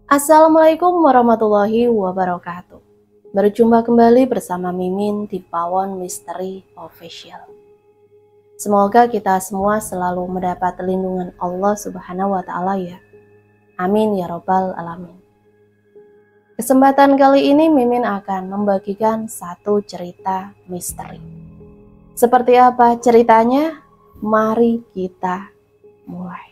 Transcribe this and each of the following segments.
Assalamualaikum warahmatullahi wabarakatuh. Berjumpa kembali bersama Mimin di Pawon Misteri Official. Semoga kita semua selalu mendapat lindungan Allah Subhanahu wa Ta'ala ya. Amin ya Robbal Alamin. Kesempatan kali ini Mimin akan membagikan satu cerita misteri. Seperti apa ceritanya? Mari kita mulai.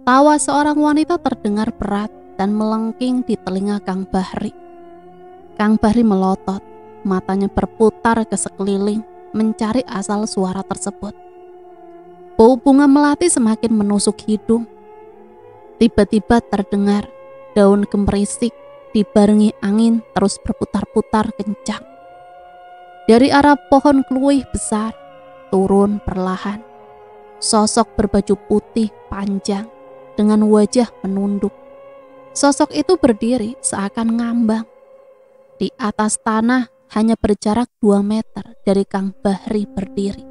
Tawa seorang wanita terdengar berat dan melengking di telinga Kang Bahri. Kang Bahri melotot, matanya berputar ke sekeliling, mencari asal suara tersebut. Bau bunga melati semakin menusuk hidung. Tiba-tiba terdengar daun gemerisik dibarengi angin terus berputar-putar kencang. Dari arah pohon kluwih besar, turun perlahan. Sosok berbaju putih panjang dengan wajah menunduk. Sosok itu berdiri seakan ngambang. Di atas tanah hanya berjarak 2 meter dari Kang Bahri berdiri.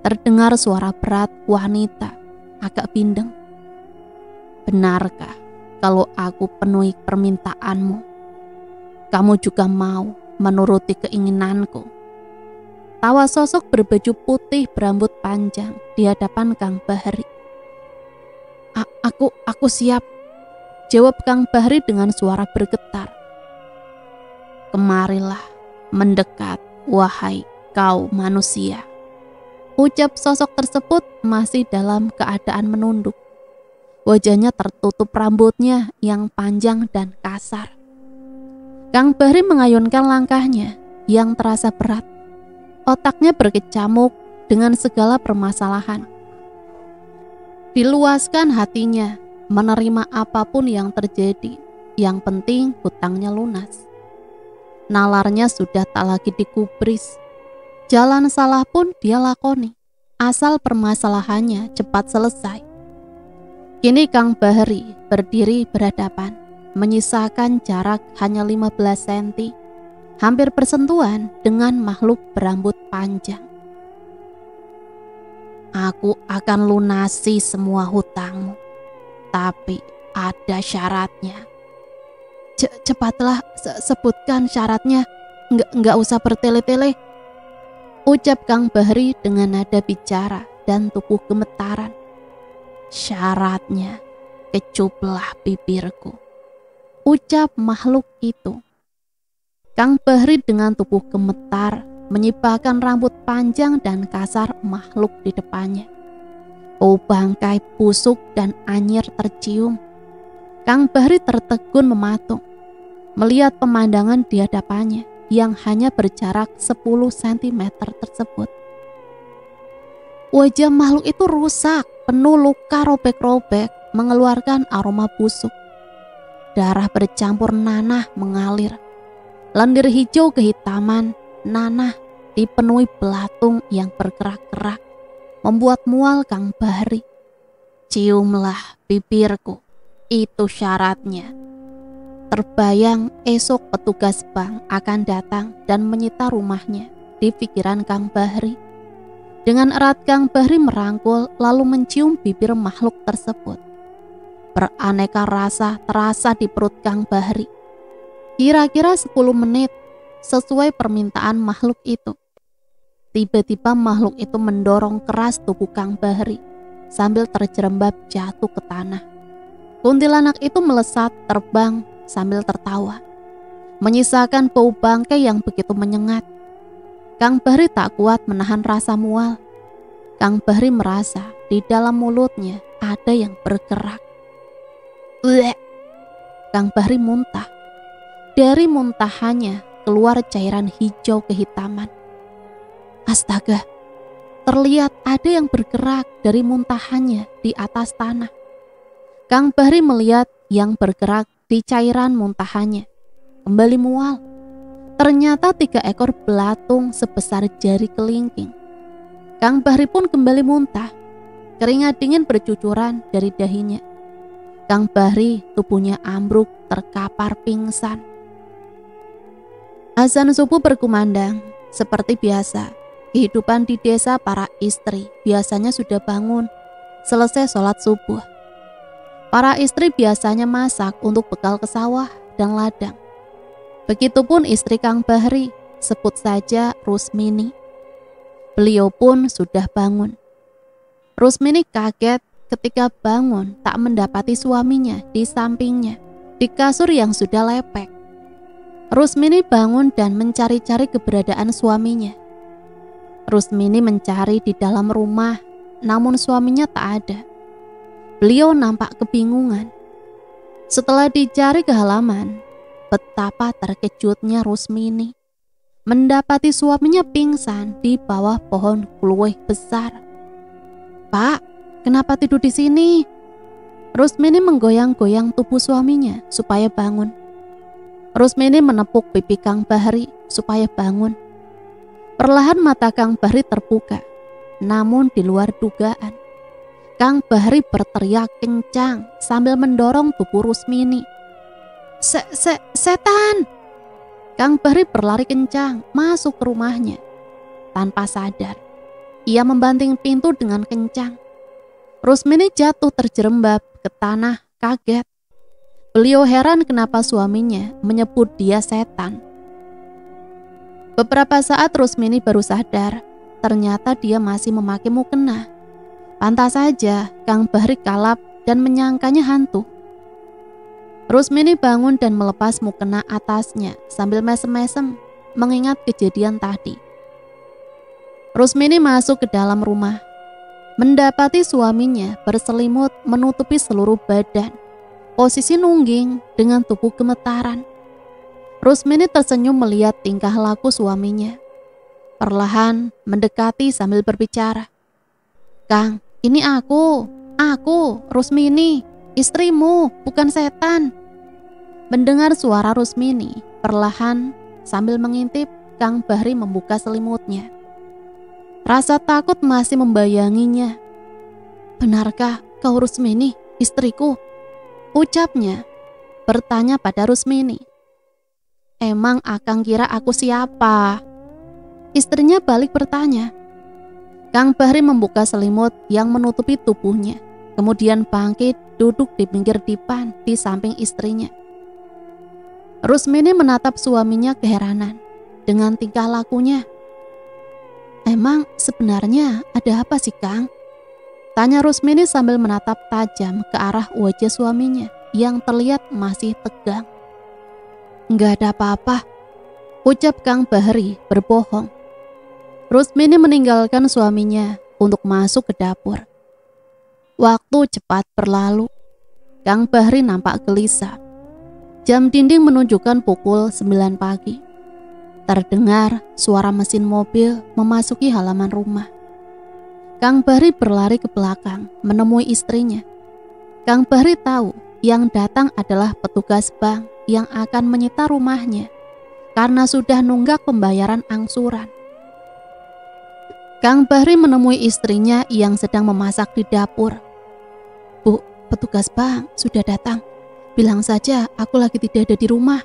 Terdengar suara berat wanita agak bindeng. Benarkah kalau aku penuhi permintaanmu? Kamu juga mau menuruti keinginanku? Tawa sosok berbaju putih berambut panjang di hadapan Kang Bahri. Aku siap, jawab Kang Bahri dengan suara bergetar. Kemarilah mendekat, wahai kau manusia. Ucap sosok tersebut masih dalam keadaan menunduk. Wajahnya tertutup rambutnya yang panjang dan kasar. Kang Bahri mengayunkan langkahnya yang terasa berat. Otaknya berkecamuk dengan segala permasalahan. Diluaskan hatinya, menerima apapun yang terjadi. Yang penting hutangnya lunas. Nalarnya sudah tak lagi digubris. Jalan salah pun dia lakoni, asal permasalahannya cepat selesai. Kini Kang Bahri berdiri berhadapan, menyisakan jarak hanya 15 cm, hampir bersentuhan dengan makhluk berambut panjang. Aku akan lunasi semua hutangmu, tapi ada syaratnya. Cepatlah sebutkan syaratnya, nggak usah bertele-tele. Ucap Kang Bahri dengan nada bicara dan tubuh gemetaran. Syaratnya, kecuplah bibirku, ucap makhluk itu. Kang Bahri dengan tubuh gemetar menyibakkan rambut panjang dan kasar makhluk di depannya. Bau bangkai busuk dan anyir tercium. Kang Bahri tertegun mematung, melihat pemandangan di hadapannya yang hanya berjarak 10 cm tersebut. Wajah makhluk itu rusak, penuh luka robek-robek, mengeluarkan aroma busuk. Darah bercampur nanah mengalir. Lendir hijau kehitaman, nanah dipenuhi belatung yang bergerak-gerak, membuat mual Kang Bahri. Ciumlah bibirku, itu syaratnya. Terbayang esok petugas bank akan datang dan menyita rumahnya di pikiran Kang Bahri. Dengan erat Kang Bahri merangkul lalu mencium bibir makhluk tersebut. Beraneka rasa terasa di perut Kang Bahri. Kira-kira 10 menit sesuai permintaan makhluk itu. Tiba-tiba makhluk itu mendorong keras tubuh Kang Bahri sambil terjerembab jatuh ke tanah. Kuntilanak itu melesat terbang sambil tertawa, menyisakan bau bangkai yang begitu menyengat. Kang Bahri tak kuat menahan rasa mual. Kang Bahri merasa di dalam mulutnya ada yang bergerak. Bleh. Kang Bahri muntah. Dari muntahannya keluar cairan hijau kehitaman. Astaga, terlihat ada yang bergerak dari muntahannya di atas tanah. Kang Bahri melihat yang bergerak di cairan muntahannya. Kembali mual. Ternyata 3 ekor belatung sebesar jari kelingking. Kang Bahri pun kembali muntah. Keringat dingin bercucuran dari dahinya. Kang Bahri tubuhnya ambruk terkapar pingsan. Azan subuh berkumandang. Seperti biasa, kehidupan di desa para istri biasanya sudah bangun selesai sholat subuh. Para istri biasanya masak untuk bekal ke sawah dan ladang. Begitupun istri Kang Bahri, sebut saja Rusmini. Beliau pun sudah bangun. Rusmini kaget ketika bangun tak mendapati suaminya di sampingnya, di kasur yang sudah lepek. Rusmini bangun dan mencari-cari keberadaan suaminya. Rusmini mencari di dalam rumah, namun suaminya tak ada. Beliau nampak kebingungan. Setelah dicari ke halaman, betapa terkejutnya Rusmini mendapati suaminya pingsan di bawah pohon kluweh besar. "Pak, kenapa tidur di sini?" Rusmini menggoyang-goyang tubuh suaminya supaya bangun. Rusmini menepuk pipi Kang Bahri supaya bangun. Perlahan mata Kang Bahri terbuka, namun di luar dugaan. Kang Bahri berteriak kencang sambil mendorong tubuh Rusmini. Setan! Kang Bahri berlari kencang masuk ke rumahnya. Tanpa sadar, ia membanting pintu dengan kencang. Rusmini jatuh terjerembab ke tanah kaget. Beliau heran kenapa suaminya menyebut dia setan. Beberapa saat Rusmini baru sadar, ternyata dia masih memakai mukena. Pantas saja Kang Bahri kalap dan menyangkanya hantu. Rusmini bangun dan melepas mukena atasnya sambil mesem-mesem mengingat kejadian tadi. Rusmini masuk ke dalam rumah, mendapati suaminya berselimut menutupi seluruh badan, posisi nungging dengan tubuh gemetaran. Rusmini tersenyum melihat tingkah laku suaminya. Perlahan mendekati sambil berbicara. "Kang, ini aku Rusmini, istrimu, bukan setan." Mendengar suara Rusmini, perlahan sambil mengintip, Kang Bahri membuka selimutnya. Rasa takut masih membayanginya. "Benarkah kau Rusmini, istriku?" ucapnya, bertanya pada Rusmini. "Emang akang kira aku siapa?" Istrinya balik bertanya. Kang Bahri membuka selimut yang menutupi tubuhnya, kemudian bangkit duduk di pinggir dipan di samping istrinya. Rusmini menatap suaminya keheranan dengan tingkah lakunya. "Emang sebenarnya ada apa sih, Kang?" tanya Rusmini sambil menatap tajam ke arah wajah suaminya yang terlihat masih tegang. "Nggak ada apa-apa," ucap Kang Bahri berbohong. Rusmini meninggalkan suaminya untuk masuk ke dapur. Waktu cepat berlalu. Kang Bahri nampak gelisah. Jam dinding menunjukkan pukul 9 pagi. Terdengar suara mesin mobil memasuki halaman rumah. Kang Bahri berlari ke belakang menemui istrinya. Kang Bahri tahu yang datang adalah petugas bank yang akan menyita rumahnya karena sudah nunggak pembayaran angsuran. Kang Bahri menemui istrinya yang sedang memasak di dapur. "Bu, petugas bank sudah datang. Bilang saja aku lagi tidak ada di rumah.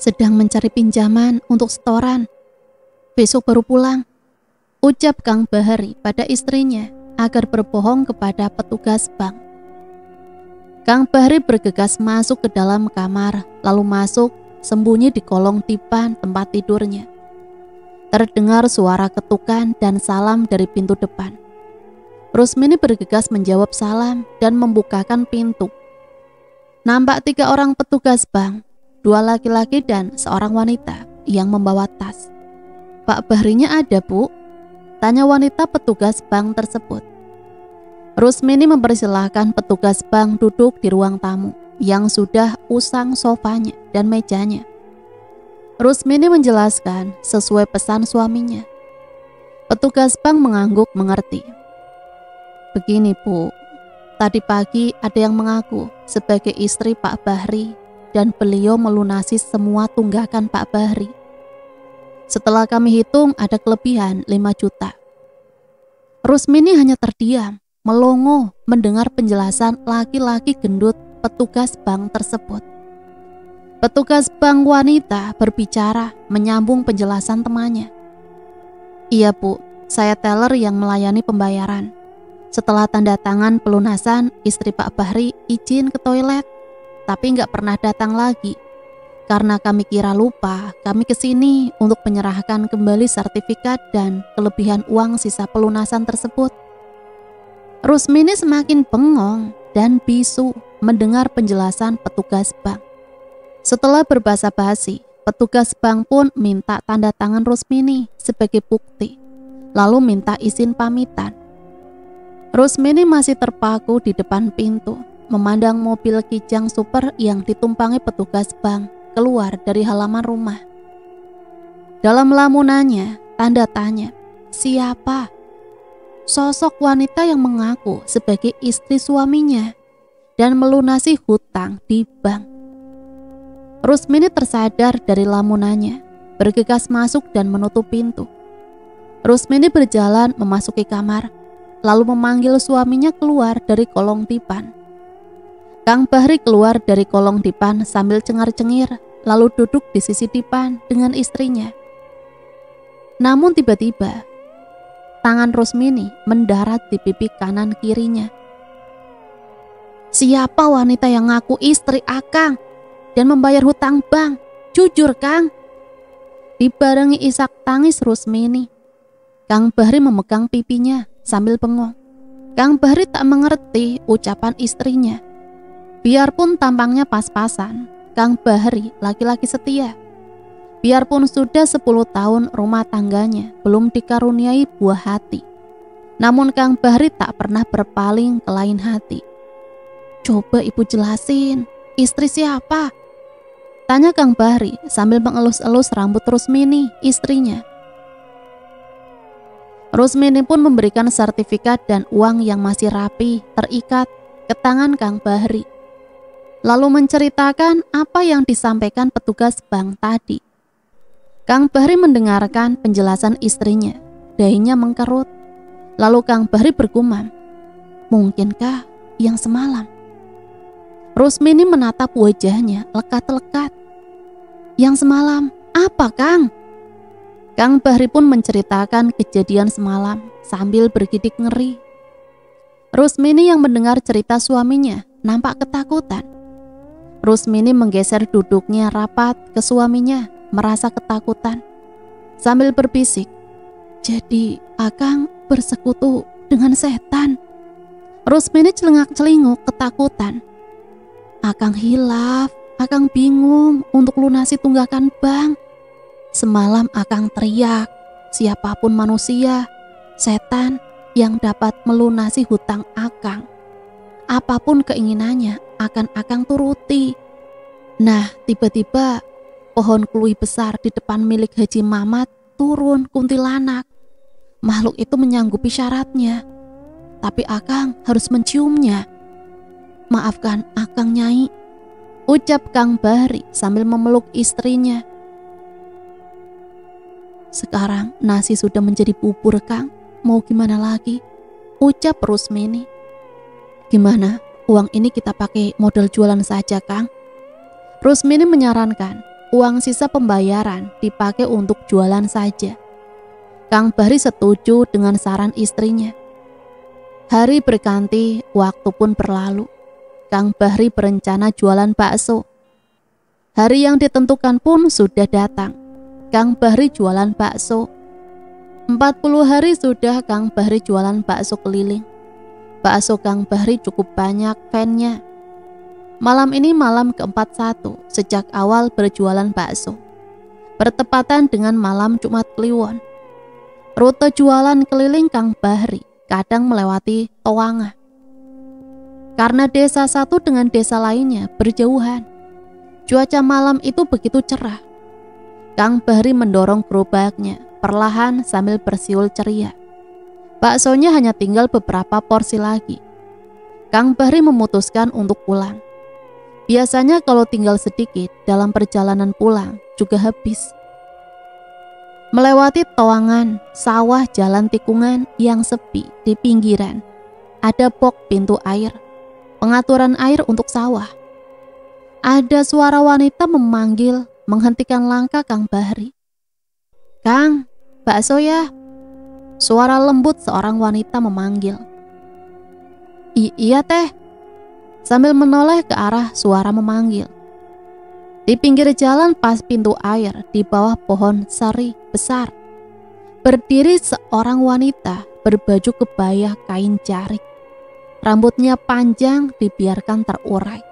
Sedang mencari pinjaman untuk setoran. Besok baru pulang," ucap Kang Bahri pada istrinya agar berbohong kepada petugas bank. Kang Bahri bergegas masuk ke dalam kamar, lalu masuk sembunyi di kolong dipan tempat tidurnya. Terdengar suara ketukan dan salam dari pintu depan. Rusmini bergegas menjawab salam dan membukakan pintu. Nampak 3 orang petugas bank, 2 laki-laki dan seorang wanita yang membawa tas. "Pak Bahrinya ada, Bu?" tanya wanita petugas bank tersebut. Rusmini mempersilahkan petugas bank duduk di ruang tamu yang sudah usang sofanya dan mejanya. Rusmini menjelaskan sesuai pesan suaminya. Petugas bank mengangguk mengerti. "Begini, Bu, tadi pagi ada yang mengaku sebagai istri Pak Bahri dan beliau melunasi semua tunggakan Pak Bahri. Setelah kami hitung ada kelebihan 5 juta. Rusmini hanya terdiam, melongo mendengar penjelasan laki-laki gendut petugas bank tersebut. Petugas bank wanita berbicara menyambung penjelasan temannya. Iya Bu, saya teller yang melayani pembayaran. Setelah tanda tangan pelunasan, istri Pak Bahri izin ke toilet, tapi nggak pernah datang lagi. Karena kami kira lupa, kami kesini untuk menyerahkan kembali sertifikat dan kelebihan uang sisa pelunasan tersebut. Rusmini semakin bengong dan bisu mendengar penjelasan petugas bank. Setelah berbahasa basi, petugas bank pun minta tanda tangan Rusmini sebagai bukti, lalu minta izin pamitan. Rusmini masih terpaku di depan pintu, memandang mobil Kijang Super yang ditumpangi petugas bank keluar dari halaman rumah. Dalam lamunannya, tanda tanya, siapa? Sosok wanita yang mengaku sebagai istri suaminya dan melunasi hutang di bank. Rusmini tersadar dari lamunannya, bergegas masuk dan menutup pintu. Rusmini berjalan memasuki kamar, lalu memanggil suaminya keluar dari kolong dipan. Kang Bahri keluar dari kolong dipan sambil cengar-cengir, lalu duduk di sisi dipan dengan istrinya. Namun tiba-tiba, tangan Rusmini mendarat di pipi kanan kirinya. Siapa wanita yang ngaku istri Akang dan membayar hutang bank? Jujur Kang. Dibarengi isak tangis Rusmini, Kang Bahri memegang pipinya sambil bengong. Kang Bahri tak mengerti ucapan istrinya. Biarpun tampangnya pas-pasan, Kang Bahri laki-laki setia. Biarpun sudah 10 tahun rumah tangganya belum dikaruniai buah hati, namun Kang Bahri tak pernah berpaling ke lain hati. Coba ibu jelasin, istri siapa? Tanya Kang Bahri sambil mengelus-elus rambut Rusmini, istrinya. Rusmini pun memberikan sertifikat dan uang yang masih rapi terikat ke tangan Kang Bahri, lalu menceritakan apa yang disampaikan petugas bank tadi. Kang Bahri mendengarkan penjelasan istrinya, dahinya mengkerut. Lalu Kang Bahri bergumam, mungkinkah yang semalam? Rusmini menatap wajahnya lekat-lekat. Yang semalam apa Kang? Kang Bahri pun menceritakan kejadian semalam sambil bergidik ngeri. Rusmini yang mendengar cerita suaminya nampak ketakutan. Rusmini menggeser duduknya rapat ke suaminya, merasa ketakutan. Sambil berbisik, jadi Akang bersekutu dengan setan. Rusmini celengak-celinguk ketakutan. Akang hilaf, Akang bingung untuk lunasi tunggakan bank. Semalam Akang teriak, siapapun manusia, setan yang dapat melunasi hutang Akang. Apapun keinginannya akan Akang turuti. Nah, tiba-tiba pohon kluwi besar di depan milik Haji Mamat turun kuntilanak. Makhluk itu menyanggupi syaratnya, tapi Akang harus menciumnya. Maafkan Akang Nyai, ucap Kang Bahri sambil memeluk istrinya. Sekarang nasi sudah menjadi bubur Kang, mau gimana lagi? Ucap Rusmini. Gimana, uang ini kita pakai modal jualan saja Kang? Rusmini menyarankan uang sisa pembayaran dipakai untuk jualan saja. Kang Bahri setuju dengan saran istrinya. Hari berganti, waktu pun berlalu. Kang Bahri berencana jualan bakso. Hari yang ditentukan pun sudah datang. Kang Bahri jualan bakso. 40 hari sudah Kang Bahri jualan bakso keliling. Bakso Kang Bahri cukup banyak fan-nya. Malam ini malam ke-41 sejak awal berjualan bakso, bertepatan dengan malam Jumat Kliwon. Rute jualan keliling Kang Bahri kadang melewati Toanga. Karena desa satu dengan desa lainnya berjauhan, cuaca malam itu begitu cerah. Kang Bahri mendorong gerobaknya perlahan sambil bersiul ceria. Baksonya hanya tinggal beberapa porsi lagi. Kang Bahri memutuskan untuk pulang. Biasanya kalau tinggal sedikit dalam perjalanan pulang juga habis. Melewati toangan, sawah, jalan tikungan yang sepi di pinggiran. Ada box pintu air, pengaturan air untuk sawah. Ada suara wanita memanggil, menghentikan langkah Kang Bahri. Kang, bakso ya? suara lembut seorang wanita memanggil. Iya teh, sambil menoleh ke arah suara memanggil. Di pinggir jalan pas pintu air di bawah pohon sari besar, berdiri seorang wanita berbaju kebaya kain jarik. Rambutnya panjang dibiarkan terurai.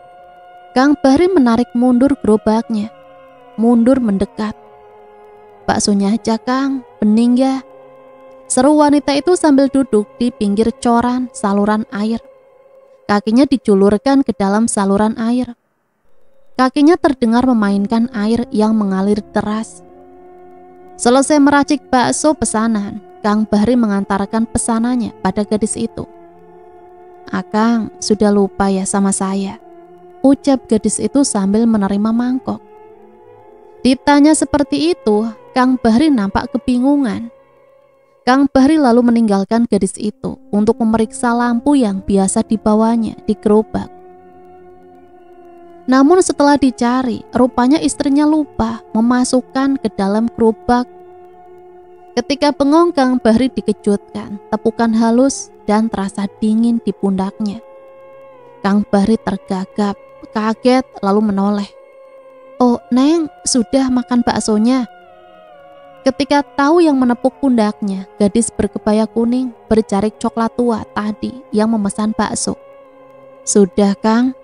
Kang Bahri menarik mundur gerobaknya, mundur mendekat. Baksonya aja Kang, bening ya. Seru wanita itu sambil duduk di pinggir coran saluran air. Kakinya dijulurkan ke dalam saluran air. Kakinya terdengar memainkan air yang mengalir deras. Selesai meracik bakso pesanan, Kang Bahri mengantarkan pesanannya pada gadis itu. Akang sudah lupa ya sama saya, ucap gadis itu sambil menerima mangkok. Ditanya seperti itu, Kang Bahri nampak kebingungan. Kang Bahri lalu meninggalkan gadis itu untuk memeriksa lampu yang biasa dibawanya di gerobak. Namun setelah dicari, rupanya istrinya lupa memasukkan ke dalam gerobak. Ketika bengong, Kang Bahri dikejutkan, tepukan halus dan terasa dingin di pundaknya. Kang Bahri tergagap, kaget lalu menoleh. Oh Neng, sudah makan baksonya? Ketika tahu yang menepuk pundaknya, gadis berkebaya kuning berjarik coklat tua tadi yang memesan bakso. Sudah Kang.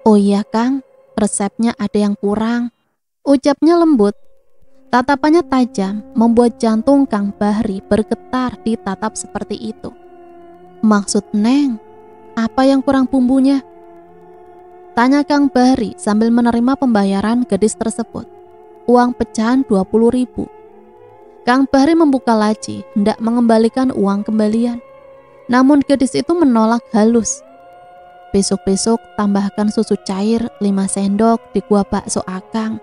Oh iya Kang, resepnya ada yang kurang, ucapnya lembut. Tatapannya tajam, membuat jantung Kang Bahri bergetar ditatap seperti itu. Maksud Neng, apa yang kurang bumbunya? Tanya Kang Bahri sambil menerima pembayaran gadis tersebut. Uang pecahan 20.000. Kang Bahri membuka laci, hendak mengembalikan uang kembalian. Namun gadis itu menolak halus. Besok-besok tambahkan susu cair 5 sendok di kuah bakso Akang,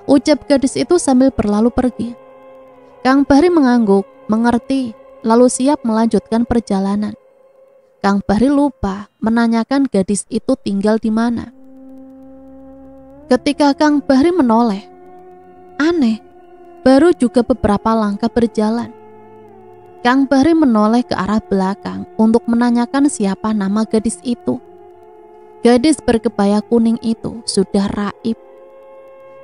ucap gadis itu sambil berlalu pergi. Kang Bahri mengangguk, mengerti, lalu siap melanjutkan perjalanan. Kang Bahri lupa menanyakan gadis itu tinggal di mana. Ketika Kang Bahri menoleh, aneh, baru juga beberapa langkah berjalan. Kang Bahri menoleh ke arah belakang untuk menanyakan siapa nama gadis itu. Gadis berkebaya kuning itu sudah raib.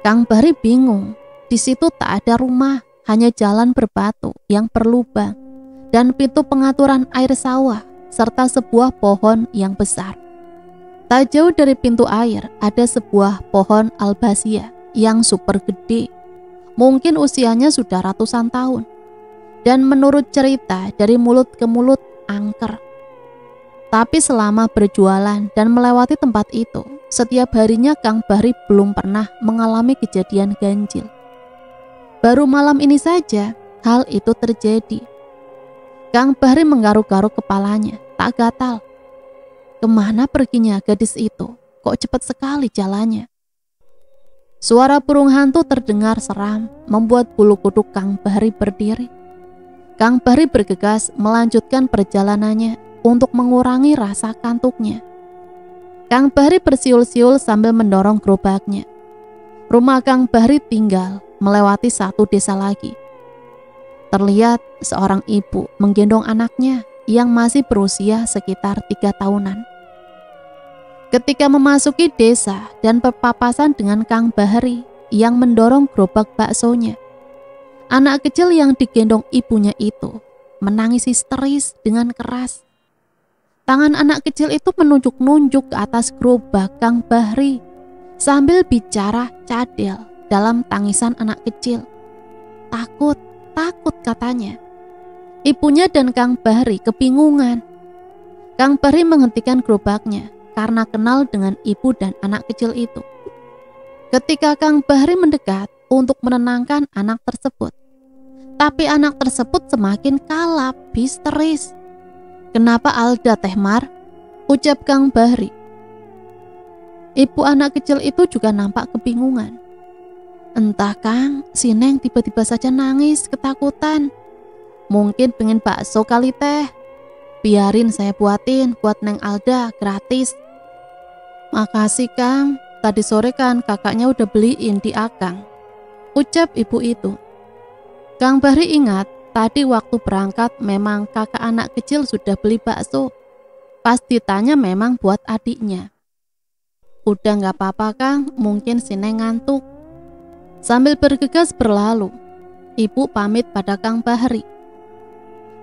Kang Bahri bingung, di situ tak ada rumah, hanya jalan berbatu yang berlubang dan pintu pengaturan air sawah serta sebuah pohon yang besar. Tak jauh dari pintu air ada sebuah pohon albasia yang super gede, mungkin usianya sudah ratusan tahun. Dan menurut cerita dari mulut ke mulut angker. Tapi selama berjualan dan melewati tempat itu, setiap harinya Kang Bahri belum pernah mengalami kejadian ganjil. Baru malam ini saja hal itu terjadi. Kang Bahri menggaruk-garuk kepalanya, tak gatal. Kemana perginya gadis itu? Kok cepat sekali jalannya? Suara burung hantu terdengar seram, membuat bulu kuduk Kang Bahri berdiri. Kang Bahri bergegas melanjutkan perjalanannya untuk mengurangi rasa kantuknya. Kang Bahri bersiul-siul sambil mendorong gerobaknya. Rumah Kang Bahri tinggal melewati satu desa lagi. Terlihat seorang ibu menggendong anaknya yang masih berusia sekitar 3 tahunan. Ketika memasuki desa dan berpapasan dengan Kang Bahri yang mendorong gerobak baksonya, anak kecil yang digendong ibunya itu menangis histeris dengan keras. Tangan anak kecil itu menunjuk-nunjuk ke atas gerobak Kang Bahri sambil bicara cadel dalam tangisan anak kecil. Takut, takut katanya. Ibunya dan Kang Bahri kebingungan. Kang Bahri menghentikan gerobaknya karena kenal dengan ibu dan anak kecil itu. Ketika Kang Bahri mendekat untuk menenangkan anak tersebut, tapi anak tersebut semakin kalap, histeris. Kenapa Alda Teh Mar? Ucap Kang Bahri. Ibu anak kecil itu juga nampak kebingungan. Entah Kang, si Neng tiba-tiba saja nangis ketakutan. Mungkin pengen bakso kali teh. Biarin saya buatin buat Neng Alda gratis. Makasih Kang, tadi sore kan kakaknya udah beliin di Akang, ucap ibu itu. Kang Bahri ingat Tadi waktu berangkat memang kakak anak kecil sudah beli bakso. Pas ditanya memang buat adiknya. Udah gak apa-apa Kang, mungkin si Neng ngantuk. Sambil bergegas berlalu, ibu pamit pada Kang Bahri.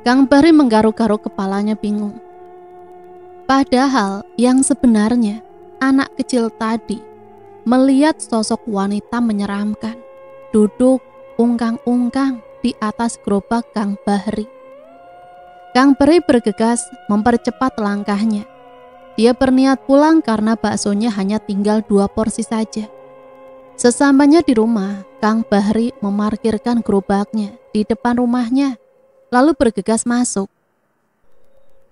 Kang Bahri menggaruk-garuk kepalanya bingung. Padahal yang sebenarnya anak kecil tadi melihat sosok wanita menyeramkan duduk ungkang-ungkang di atas gerobak Kang Bahri. Kang Bahri bergegas mempercepat langkahnya. Dia berniat pulang karena baksonya hanya tinggal 2 porsi saja. Sesampainya di rumah, Kang Bahri memarkirkan gerobaknya di depan rumahnya, lalu bergegas masuk.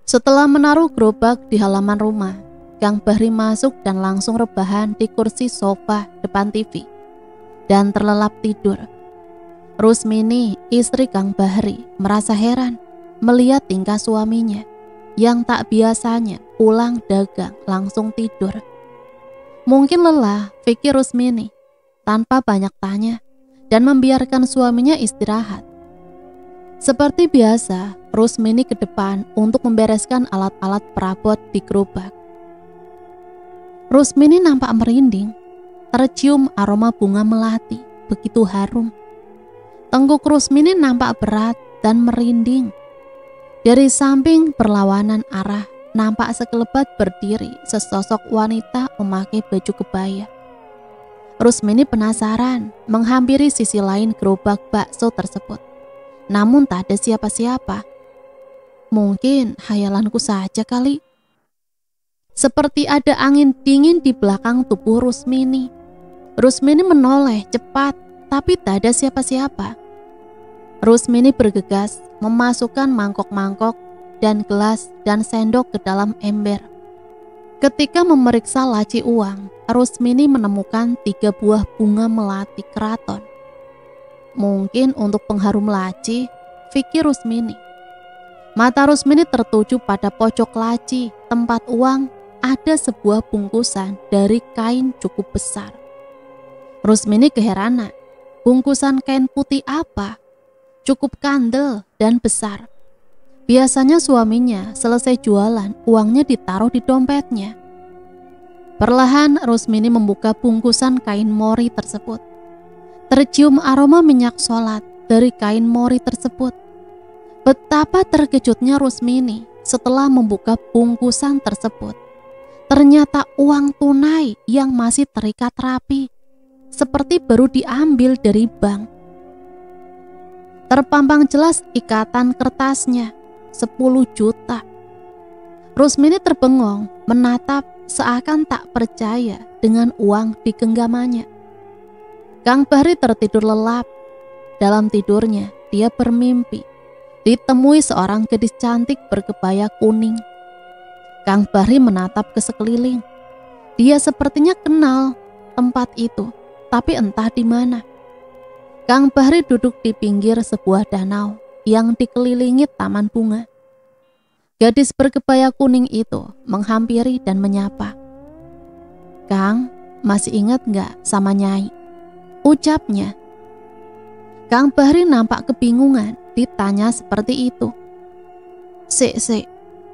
Setelah menaruh gerobak di halaman rumah, Kang Bahri masuk dan langsung rebahan di kursi sofa depan TV dan terlelap tidur. Rusmini, istri Kang Bahri, merasa heran melihat tingkah suaminya yang tak biasanya pulang dagang langsung tidur. Mungkin lelah, pikir Rusmini, tanpa banyak tanya dan membiarkan suaminya istirahat. Seperti biasa, Rusmini ke depan untuk membereskan alat-alat perabot di gerobak. Rusmini nampak merinding, tercium aroma bunga melati begitu harum. Tengkuk Rusmini nampak berat dan merinding. Dari samping berlawanan arah, nampak sekelebat berdiri sesosok wanita memakai baju kebaya. Rusmini penasaran menghampiri sisi lain gerobak bakso tersebut. Namun tak ada siapa-siapa. Mungkin hayalanku saja kali. Seperti ada angin dingin di belakang tubuh Rusmini. Rusmini menoleh cepat, tapi tak ada siapa-siapa. Rusmini bergegas memasukkan mangkok-mangkok dan gelas dan sendok ke dalam ember. Ketika memeriksa laci uang, Rusmini menemukan 3 buah bunga melati keraton. Mungkin untuk pengharum laci, pikir Rusmini. Mata Rusmini tertuju pada pojok laci tempat uang ada sebuah bungkusan dari kain cukup besar. Rusmini keheranan, bungkusan kain putih apa? Cukup kandel dan besar. Biasanya suaminya selesai jualan, uangnya ditaruh di dompetnya. Perlahan Rusmini membuka bungkusan kain mori tersebut. Tercium aroma minyak sholat dari kain mori tersebut. Betapa terkejutnya Rusmini setelah membuka bungkusan tersebut. Ternyata uang tunai yang masih terikat rapi, seperti baru diambil dari bank. Terpampang jelas ikatan kertasnya, 10 juta. Rusmini terbengong menatap seakan tak percaya dengan uang di genggamannya. Kang Bahri tertidur lelap. Dalam tidurnya, dia bermimpi ditemui seorang gadis cantik berkebaya kuning. Kang Bahri menatap ke sekeliling. Dia sepertinya kenal tempat itu, tapi entah di mana. Kang Bahri duduk di pinggir sebuah danau yang dikelilingi taman bunga. Gadis berkebaya kuning itu menghampiri dan menyapa. "Kang, masih ingat gak sama Nyai?" ucapnya. Kang Bahri nampak kebingungan ditanya seperti itu. Sik,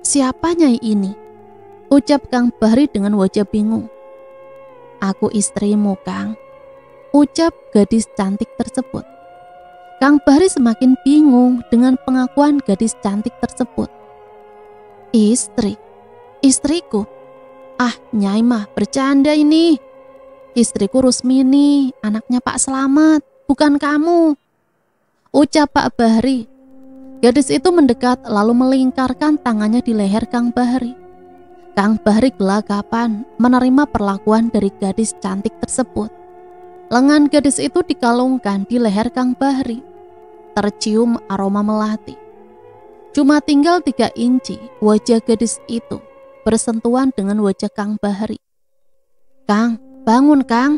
siapa Nyai ini?" ucap Kang Bahri dengan wajah bingung. "Aku istrimu, Kang," ucap gadis cantik tersebut. Kang Bahri semakin bingung dengan pengakuan gadis cantik tersebut. Istriku? Ah, Nyai mah bercanda ini. Istriku Rusmini, anaknya Pak Slamet, bukan kamu," ucap Pak Bahri. Gadis itu mendekat lalu melingkarkan tangannya di leher Kang Bahri. Kang Bahri gelagapan menerima perlakuan dari gadis cantik tersebut. Lengan gadis itu dikalungkan di leher Kang Bahri. Tercium aroma melati. Cuma tinggal 3 inci wajah gadis itu bersentuhan dengan wajah Kang Bahri. "Kang, bangun Kang."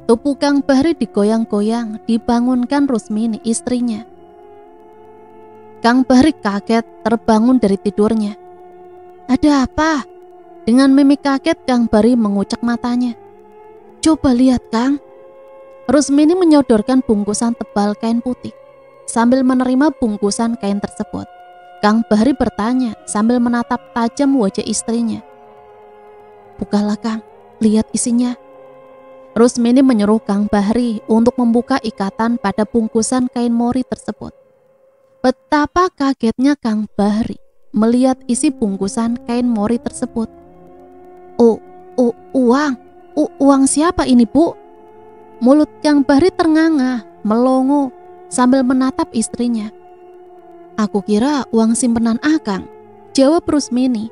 Tubuh Kang Bahri digoyang-goyang, dibangunkan Rusmini istrinya. Kang Bahri kaget terbangun dari tidurnya. "Ada apa?" Dengan mimik kaget Kang Bahri mengucek matanya. "Coba lihat Kang." Rusmini menyodorkan bungkusan tebal kain putih. sambil menerima bungkusan kain tersebut. Kang Bahri bertanya sambil menatap tajam wajah istrinya. "Bukalah Kang, lihat isinya." Rusmini menyuruh Kang Bahri untuk membuka ikatan pada bungkusan kain mori tersebut. Betapa kagetnya Kang Bahri melihat isi bungkusan kain mori tersebut. Uang siapa ini, Bu?" Mulut Kang Bahri ternganga, melongo sambil menatap istrinya. "Aku kira uang simpenan Akang," jawab Rusmini.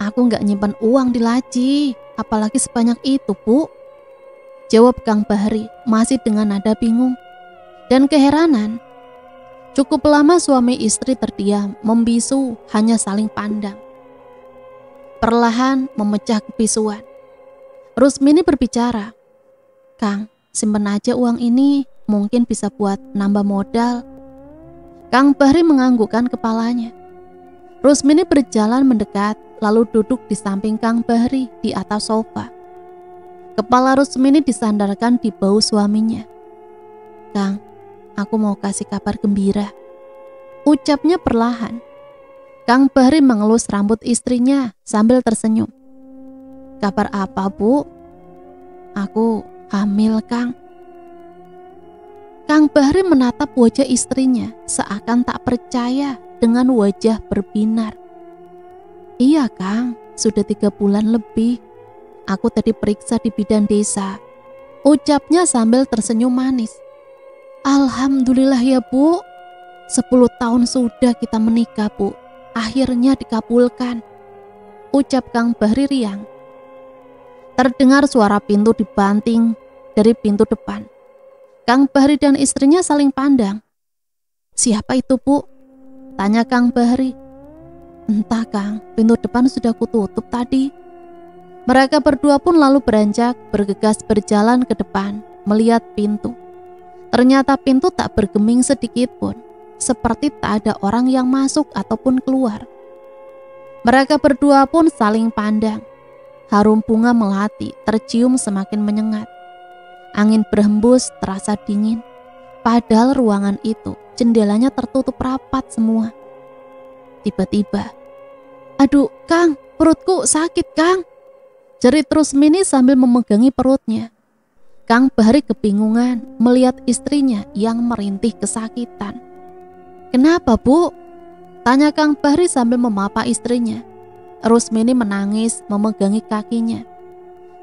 "Aku nggak nyimpan uang di laci, apalagi sebanyak itu, Bu," jawab Kang Bahri masih dengan nada bingung dan keheranan. Cukup lama suami istri terdiam, membisu, hanya saling pandang. Perlahan memecah kebisuan. Rusmini berbicara, "Kang, simpen aja uang ini, mungkin bisa buat nambah modal." Kang Bahri menganggukkan kepalanya. Rusmini berjalan mendekat, lalu duduk di samping Kang Bahri di atas sofa. Kepala Rusmini disandarkan di bahu suaminya. "Kang, aku mau kasih kabar gembira," ucapnya perlahan. Kang Bahri mengelus rambut istrinya sambil tersenyum. "Kabar apa, Bu?" "Aku hamil, Kang." Kang Bahri menatap wajah istrinya seakan tak percaya dengan wajah berbinar. "Iya, Kang, sudah 3 bulan lebih. Aku tadi periksa di bidan desa," ucapnya sambil tersenyum manis. "Alhamdulillah ya, Bu. 10 tahun sudah kita menikah, Bu. Akhirnya dikabulkan," ucap Kang Bahri riang. Terdengar suara pintu dibanting dari pintu depan. Kang Bahri dan istrinya saling pandang. "Siapa itu, Bu?" tanya Kang Bahri. "Entah, Kang, pintu depan sudah kututup tadi." Mereka berdua pun lalu beranjak bergegas berjalan ke depan melihat pintu. Ternyata pintu tak bergeming sedikit pun, seperti tak ada orang yang masuk ataupun keluar. Mereka berdua pun saling pandang. Harum bunga melati tercium semakin menyengat. Angin berhembus terasa dingin, padahal ruangan itu jendelanya tertutup rapat semua. Tiba-tiba, "Aduh, Kang, perutku sakit, Kang," jerit Rusmini sambil memegangi perutnya. Kang Bahri kebingungan melihat istrinya yang merintih kesakitan. "Kenapa, Bu?" tanya Kang Bahri sambil memapa istrinya. Rusmini menangis memegangi kakinya.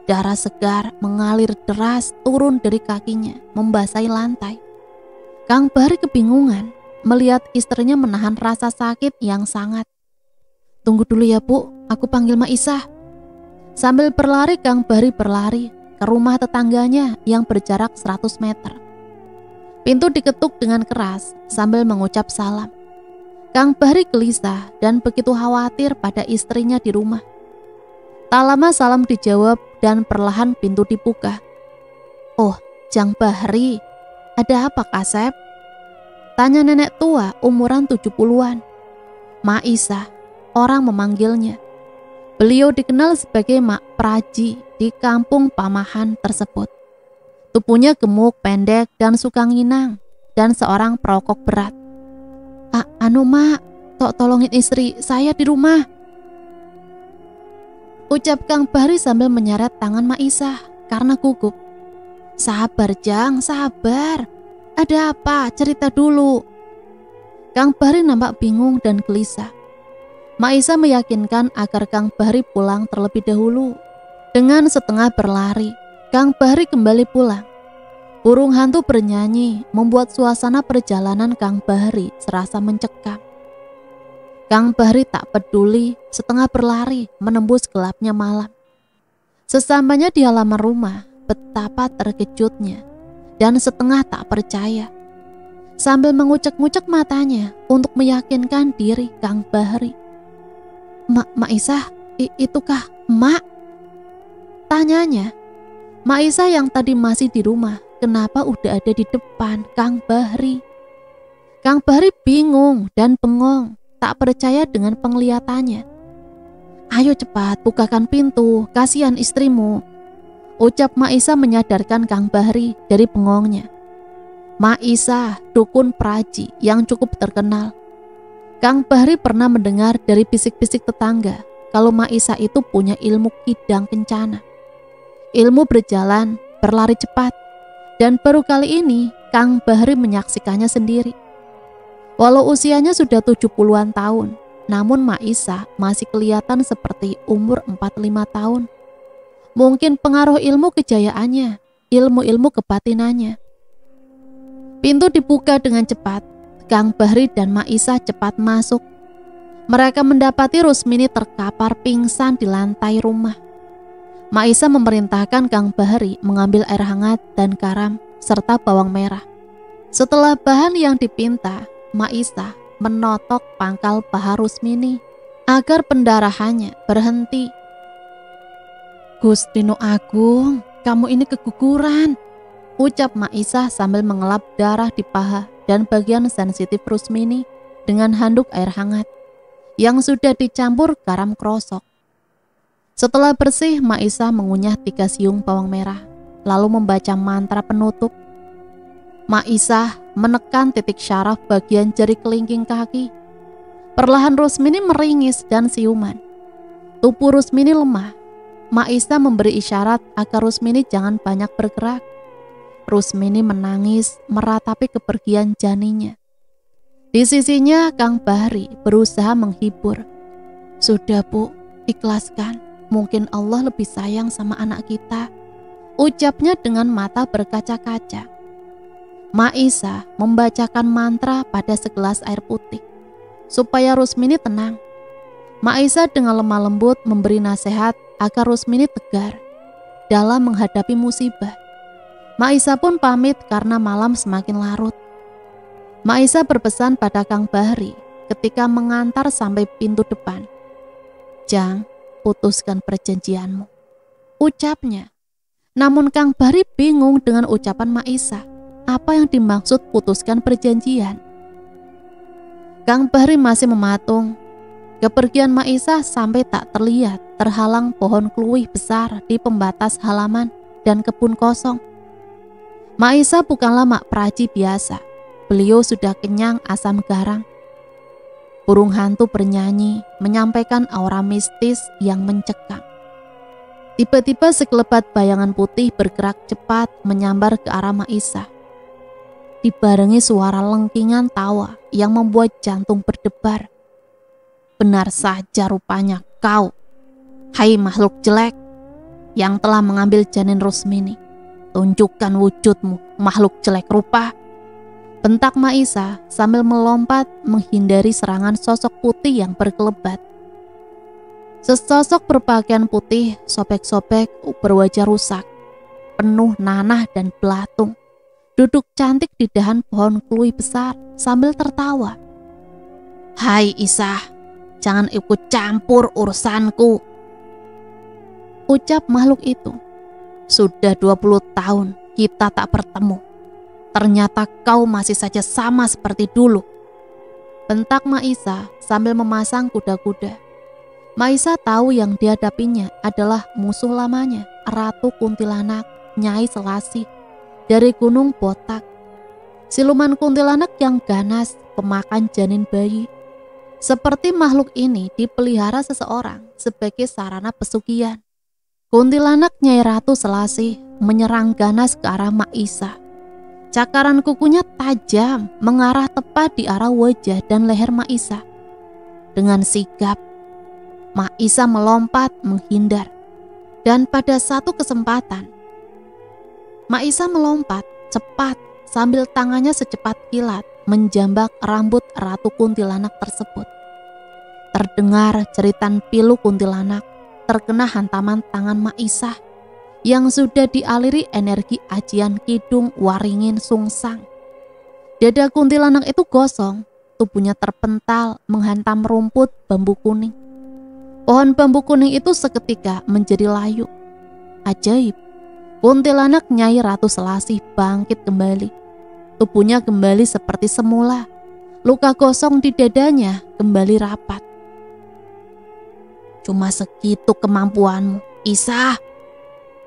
Darah segar mengalir deras turun dari kakinya, membasahi lantai. Kang Bahri kebingungan melihat istrinya menahan rasa sakit yang sangat. "Tunggu dulu ya, Bu, aku panggil Maisah." Sambil berlari, Kang Bahri berlari ke rumah tetangganya yang berjarak 100 meter. Pintu diketuk dengan keras sambil mengucap salam. Kang Bahri gelisah dan begitu khawatir pada istrinya di rumah. Tak lama salam dijawab dan perlahan pintu dibuka. "Oh, Jang Bahri, ada apa, Kasep?" tanya nenek tua umuran 70-an. Maisah, orang memanggilnya. Beliau dikenal sebagai Mak Praji di kampung Pamahan tersebut. Tubuhnya gemuk, pendek, dan suka nginang, dan seorang perokok berat. Anu Mak, tolongin istri saya di rumah," ucap Kang Bahri sambil menyeret tangan Maisah karena gugup. "Sabar, Jang, sabar. Ada apa? Cerita dulu." Kang Bahri nampak bingung dan gelisah. Maisah meyakinkan agar Kang Bahri pulang terlebih dahulu. Dengan setengah berlari, Kang Bahri kembali pulang. Burung hantu bernyanyi membuat suasana perjalanan Kang Bahri serasa mencekam. Kang Bahri tak peduli, setengah berlari menembus gelapnya malam. Sesampainya di halaman rumah, betapa terkejutnya dan setengah tak percaya. Sambil mengucek-ngucek matanya untuk meyakinkan diri Kang Bahri. Maisah, itukah Mak?" tanyanya. Maisah yang tadi masih di rumah, kenapa udah ada di depan Kang Bahri? Kang Bahri bingung dan bengong, tak percaya dengan penglihatannya. "Ayo cepat, bukakan pintu, kasihan istrimu," ucap Maisah menyadarkan Kang Bahri dari bengongnya. Maisa, dukun praji yang cukup terkenal. Kang Bahri pernah mendengar dari bisik-bisik tetangga kalau Maisa itu punya ilmu kidang kencana. Ilmu berjalan, berlari cepat, dan baru kali ini Kang Bahri menyaksikannya sendiri. Walau usianya sudah 70-an tahun, namun Maisa masih kelihatan seperti umur 45 tahun. Mungkin pengaruh ilmu kejayaannya, ilmu-ilmu kebatinannya. Pintu dibuka dengan cepat. Kang Bahri dan Maisa cepat masuk. Mereka mendapati Rusmini terkapar pingsan di lantai rumah. Maisa memerintahkan Kang Bahri mengambil air hangat dan garam serta bawang merah. Setelah bahan yang dipinta, Maisa menotok pangkal paha Rusmini agar pendarahannya berhenti. "Gusti Nu Agung, kamu ini keguguran," ucap Maisa sambil mengelap darah di paha dan bagian sensitif Rusmini dengan handuk air hangat yang sudah dicampur garam krosok. Setelah bersih, Maisa mengunyah 3 siung bawang merah, lalu membaca mantra penutup. Maisa menekan titik syaraf bagian jari kelingking kaki. Perlahan Rusmini meringis dan siuman. Tubuh Rusmini lemah. Maisa memberi isyarat agar Rusmini jangan banyak bergerak. Rusmini menangis meratapi kepergian janinnya. Di sisinya Kang Bahri berusaha menghibur. "Sudah Bu, ikhlaskan. Mungkin Allah lebih sayang sama anak kita," ucapnya dengan mata berkaca-kaca. Maisa membacakan mantra pada segelas air putih supaya Rusmini tenang. Maisa dengan lemah lembut memberi nasihat agar Rusmini tegar dalam menghadapi musibah. Maisa pun pamit karena malam semakin larut. Maisa berpesan pada Kang Bahri ketika mengantar sampai pintu depan. "Jang, putuskan perjanjianmu," ucapnya. Namun Kang Bahri bingung dengan ucapan Maisa. Apa yang dimaksud putuskan perjanjian? Kang Bahri masih mematung. Kepergian Maisa sampai tak terlihat, terhalang pohon kluwih besar di pembatas halaman dan kebun kosong. Maisa bukanlah mak praji biasa. Beliau sudah kenyang asam garang. Burung hantu bernyanyi, menyampaikan aura mistis yang mencekam. Tiba-tiba sekelebat bayangan putih bergerak cepat menyambar ke arah Maisa. Dibarengi suara lengkingan tawa yang membuat jantung berdebar. "Benar saja rupanya kau, hai makhluk jelek yang telah mengambil janin Rusmini. Tunjukkan wujudmu, makhluk jelek rupa," bentak Maisa sambil melompat menghindari serangan sosok putih yang berkelebat. Sesosok berpakaian putih, sobek-sobek, berwajah rusak, penuh nanah dan belatung, duduk cantik di dahan pohon kluwih besar sambil tertawa. "Hai Isa, jangan ikut campur urusanku," ucap makhluk itu. "Sudah 20 tahun kita tak bertemu. Ternyata kau masih saja sama seperti dulu," bentak Maisa sambil memasang kuda-kuda. Maisa tahu yang dihadapinya adalah musuh lamanya, Ratu Kuntilanak, Nyai Selasih, dari Gunung Botak. Siluman kuntilanak yang ganas, pemakan janin bayi. Seperti makhluk ini dipelihara seseorang sebagai sarana pesugihan. Kuntilanak Nyai Ratu Selasih menyerang ganas ke arah Maisa. Cakaran kukunya tajam mengarah tepat di arah wajah dan leher Maisa. Dengan sigap, Maisa melompat menghindar. Dan pada satu kesempatan, Maisa melompat cepat sambil tangannya secepat kilat menjambak rambut Ratu Kuntilanak tersebut. Terdengar jeritan pilu kuntilanak terkena hantaman tangan Maisa yang sudah dialiri energi ajian Kidung Waringin Sungsang. Dada kuntilanak itu gosong, tubuhnya terpental menghantam rumput bambu kuning. Pohon bambu kuning itu seketika menjadi layu. Ajaib, kuntilanak Nyai Ratu Selasih bangkit kembali. Tubuhnya kembali seperti semula. Luka gosong di dadanya kembali rapat. "Cuma segitu kemampuanmu, Isa,"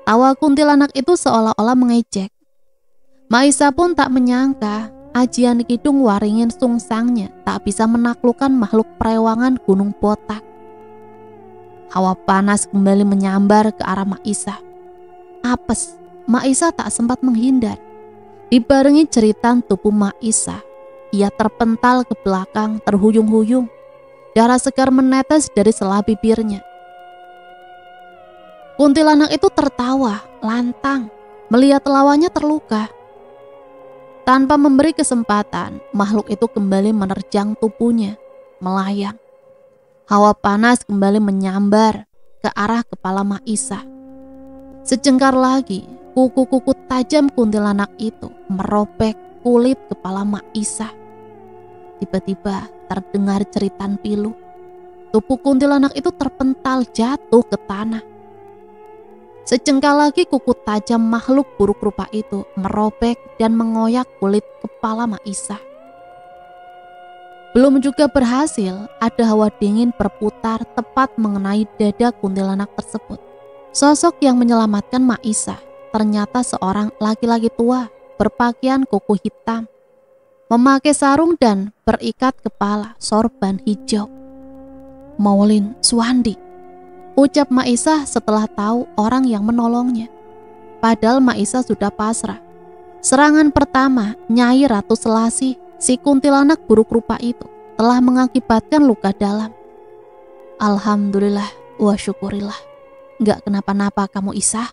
tawa kuntilanak itu seolah-olah mengejek. Maisa pun tak menyangka ajian kidung waringin sungsangnya tak bisa menaklukkan makhluk perewangan Gunung Botak. Hawa panas kembali menyambar ke arah Maisa. Apes, Maisa tak sempat menghindar. Dibarengi jeritan tubuh Maisa, ia terpental ke belakang terhuyung-huyung. Darah segar menetes dari sela bibirnya. Kuntilanak itu tertawa lantang melihat lawannya terluka. Tanpa memberi kesempatan, makhluk itu kembali menerjang tubuhnya, melayang. Hawa panas kembali menyambar ke arah kepala Maisa. Sejengkar lagi, kuku-kuku tajam kuntilanak itu merobek kulit kepala Maisa. Tiba-tiba terdengar jeritan pilu. Tubuh kuntilanak itu terpental jatuh ke tanah. Sejengkal lagi kuku tajam makhluk buruk rupa itu merobek dan mengoyak kulit kepala Maisa. Belum juga berhasil, ada hawa dingin berputar tepat mengenai dada kuntilanak tersebut. Sosok yang menyelamatkan Maisa ternyata seorang laki-laki tua berpakaian kuku hitam, memakai sarung dan berikat kepala sorban hijau. Maulin Suwandi, ucap Maisa setelah tahu orang yang menolongnya. Padahal Maisa sudah pasrah. Serangan pertama Nyai Ratu Selasih, si kuntilanak buruk rupa itu, telah mengakibatkan luka dalam. Alhamdulillah wa syukurillah, gak kenapa-napa kamu Isa,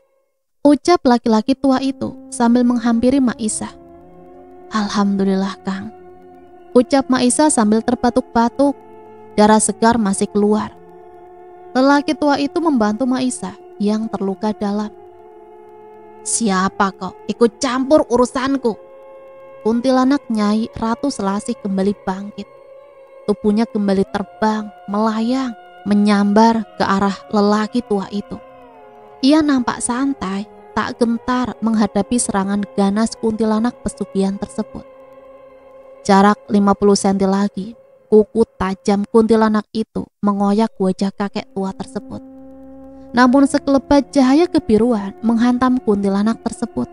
ucap laki-laki tua itu sambil menghampiri Maisa. Alhamdulillah Kang, ucap Maisa sambil terbatuk-batuk. Darah segar masih keluar. Lelaki tua itu membantu Maisa yang terluka dalam. Siapa kok ikut campur urusanku? Kuntilanak Nyai Ratu Selasih kembali bangkit. Tubuhnya kembali terbang, melayang, menyambar ke arah lelaki tua itu. Ia nampak santai, tak gentar menghadapi serangan ganas kuntilanak pesugihan tersebut. Jarak 50 cm lagi, kuku tajam kuntilanak itu mengoyak wajah kakek tua tersebut. Namun sekelebat cahaya kebiruan menghantam kuntilanak tersebut.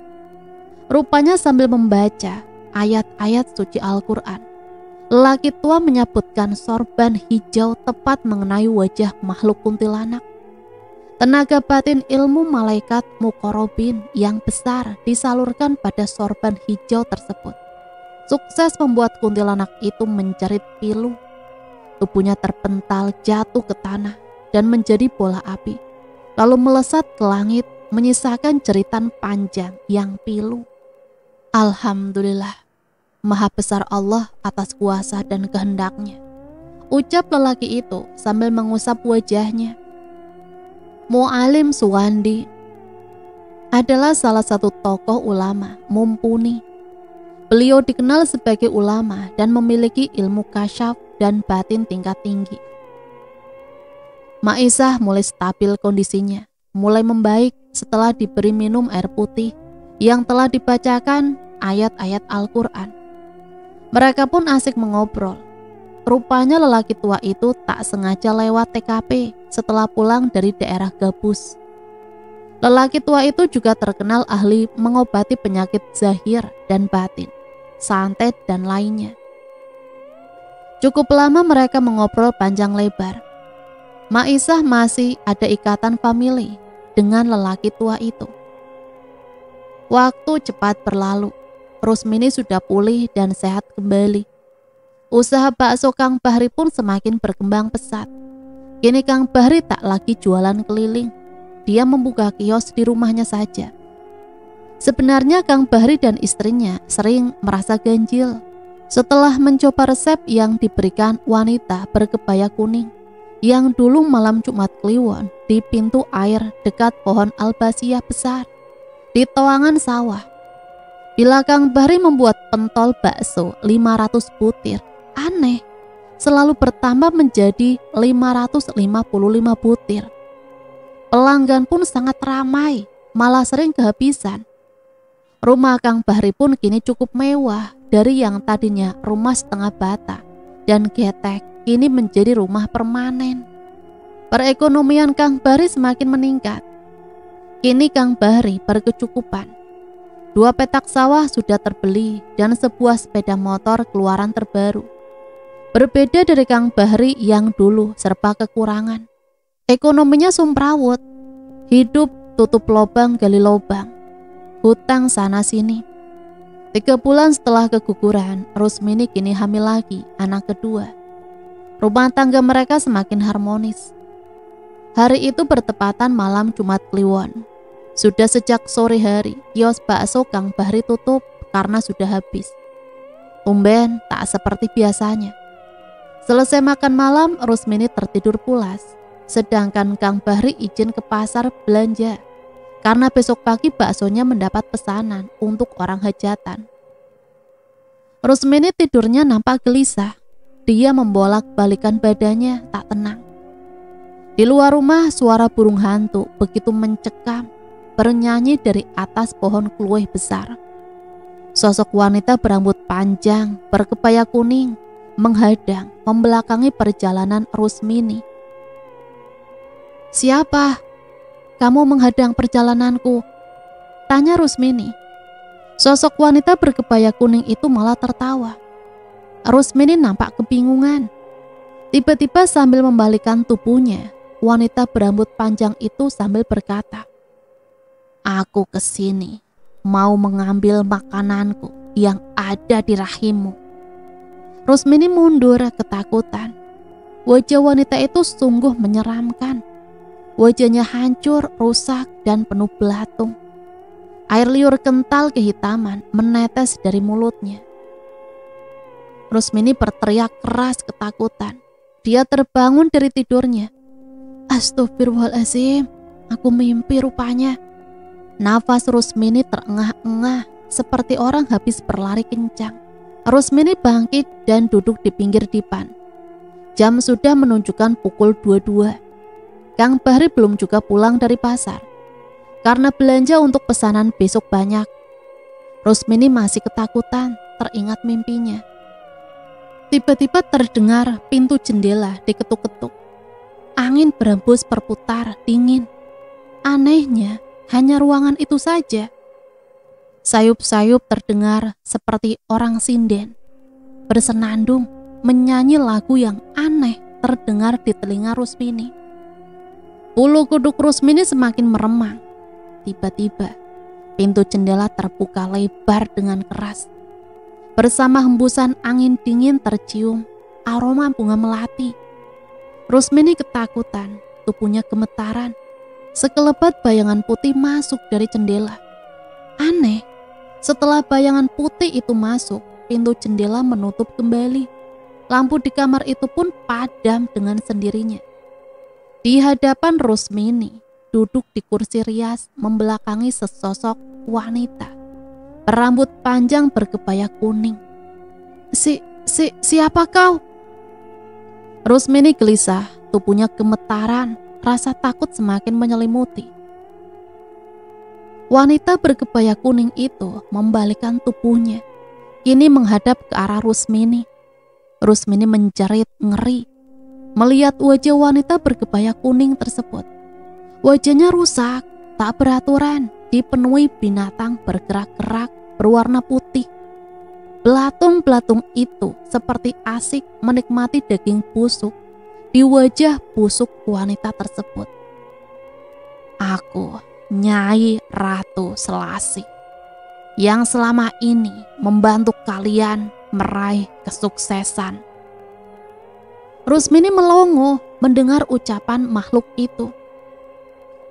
Rupanya sambil membaca ayat-ayat suci Al-Quran, lelaki tua menyabutkan sorban hijau tepat mengenai wajah makhluk kuntilanak. Tenaga batin ilmu malaikat muqarrabin yang besar disalurkan pada sorban hijau tersebut. Sukses membuat kuntilanak itu menjerit pilu. Tubuhnya terpental jatuh ke tanah dan menjadi bola api, lalu melesat ke langit menyisakan jeritan panjang yang pilu. Alhamdulillah, Maha besar Allah atas kuasa dan kehendaknya, ucap lelaki itu sambil mengusap wajahnya. Mu'alim Suwandi adalah salah satu tokoh ulama mumpuni. Beliau dikenal sebagai ulama dan memiliki ilmu kasyaf dan batin tingkat tinggi. Maisa mulai stabil kondisinya, mulai membaik setelah diberi minum air putih yang telah dibacakan ayat-ayat Al-Quran. Mereka pun asik mengobrol. Rupanya lelaki tua itu tak sengaja lewat TKP setelah pulang dari daerah Gabus. Lelaki tua itu juga terkenal ahli mengobati penyakit zahir dan batin, santet dan lainnya. Cukup lama mereka mengobrol panjang lebar. Maisa masih ada ikatan famili dengan lelaki tua itu. Waktu cepat berlalu. Rusmini sudah pulih dan sehat kembali. Usaha bakso Kang Bahri pun semakin berkembang pesat. Kini Kang Bahri tak lagi jualan keliling. Dia membuka kios di rumahnya saja. Sebenarnya Kang Bahri dan istrinya sering merasa ganjil setelah mencoba resep yang diberikan wanita berkebaya kuning yang dulu malam Jumat Kliwon di pintu air dekat pohon albasiah besar di toangan sawah. Bila Kang Bahri membuat pentol bakso 500 butir, aneh, selalu bertambah menjadi 555 butir. Pelanggan pun sangat ramai, malah sering kehabisan. Rumah Kang Bahri pun kini cukup mewah, dari yang tadinya rumah setengah bata dan getek, kini menjadi rumah permanen. Perekonomian Kang Bahri semakin meningkat. Kini Kang Bahri berkecukupan. 2 petak sawah sudah terbeli dan sebuah sepeda motor keluaran terbaru. Berbeda dari Kang Bahri yang dulu serba kekurangan. Ekonominya sumprawut, hidup tutup lobang gali lobang, hutang sana sini. 3 bulan setelah keguguran, Rusmini kini hamil lagi, anak kedua. Rumah tangga mereka semakin harmonis. Hari itu bertepatan malam Jumat Kliwon. Sudah sejak sore hari, kios bakso Kang Bahri tutup karena sudah habis. Tumben tak seperti biasanya. Selesai makan malam, Rusmini tertidur pulas. Sedangkan Kang Bahri izin ke pasar belanja. Karena besok pagi baksonya mendapat pesanan untuk orang hajatan. Rusmini tidurnya nampak gelisah. Dia membolak-balikan badannya tak tenang. Di luar rumah suara burung hantu begitu mencekam, bernyanyi dari atas pohon kluweh besar. Sosok wanita berambut panjang, berkebaya kuning, menghadang, membelakangi perjalanan Rusmini. "Siapa? Kamu menghadang perjalananku?" tanya Rusmini. Sosok wanita berkebaya kuning itu malah tertawa. Rusmini nampak kebingungan. Tiba-tiba sambil membalikkan tubuhnya, wanita berambut panjang itu sambil berkata, "Aku kesini mau mengambil makananku yang ada di rahimmu." Rusmini mundur ketakutan. Wajah wanita itu sungguh menyeramkan. Wajahnya hancur, rusak, dan penuh belatung. Air liur kental kehitaman menetes dari mulutnya. Rusmini berteriak keras ketakutan. Dia terbangun dari tidurnya. "Astagfirullahaladzim, aku mimpi rupanya." Nafas Rusmini terengah-engah seperti orang habis berlari kencang. Rusmini bangkit dan duduk di pinggir dipan. Jam sudah menunjukkan pukul 22. Kang Bahri belum juga pulang dari pasar. Karena belanja untuk pesanan besok banyak. Rusmini masih ketakutan, teringat mimpinya. Tiba-tiba terdengar pintu jendela diketuk-ketuk. Angin berembus berputar, dingin. Anehnya, hanya ruangan itu saja. Sayup-sayup terdengar seperti orang sinden. Bersenandung, menyanyi lagu yang aneh terdengar di telinga Rusmini. Bulu kuduk Rusmini semakin meremang. Tiba-tiba, pintu jendela terbuka lebar dengan keras. Bersama hembusan angin dingin tercium aroma bunga melati. Rusmini ketakutan, tubuhnya gemetaran. Sekelebat bayangan putih masuk dari jendela. Aneh, setelah bayangan putih itu masuk, pintu jendela menutup kembali. Lampu di kamar itu pun padam dengan sendirinya. Di hadapan Rusmini, duduk di kursi rias membelakangi sesosok wanita. Berambut panjang berkebaya kuning. Siapa kau?" Rusmini gelisah, tubuhnya gemetaran, rasa takut semakin menyelimuti. Wanita berkebaya kuning itu membalikkan tubuhnya, kini menghadap ke arah Rusmini. Rusmini menjerit ngeri melihat wajah wanita berkebaya kuning tersebut. Wajahnya rusak, tak beraturan, dipenuhi binatang bergerak-gerak berwarna putih. Belatung-belatung itu seperti asik menikmati daging busuk di wajah busuk wanita tersebut. "Aku, Nyai Ratu Selasih, yang selama ini membantu kalian meraih kesuksesan." Rusmini melongo mendengar ucapan makhluk itu.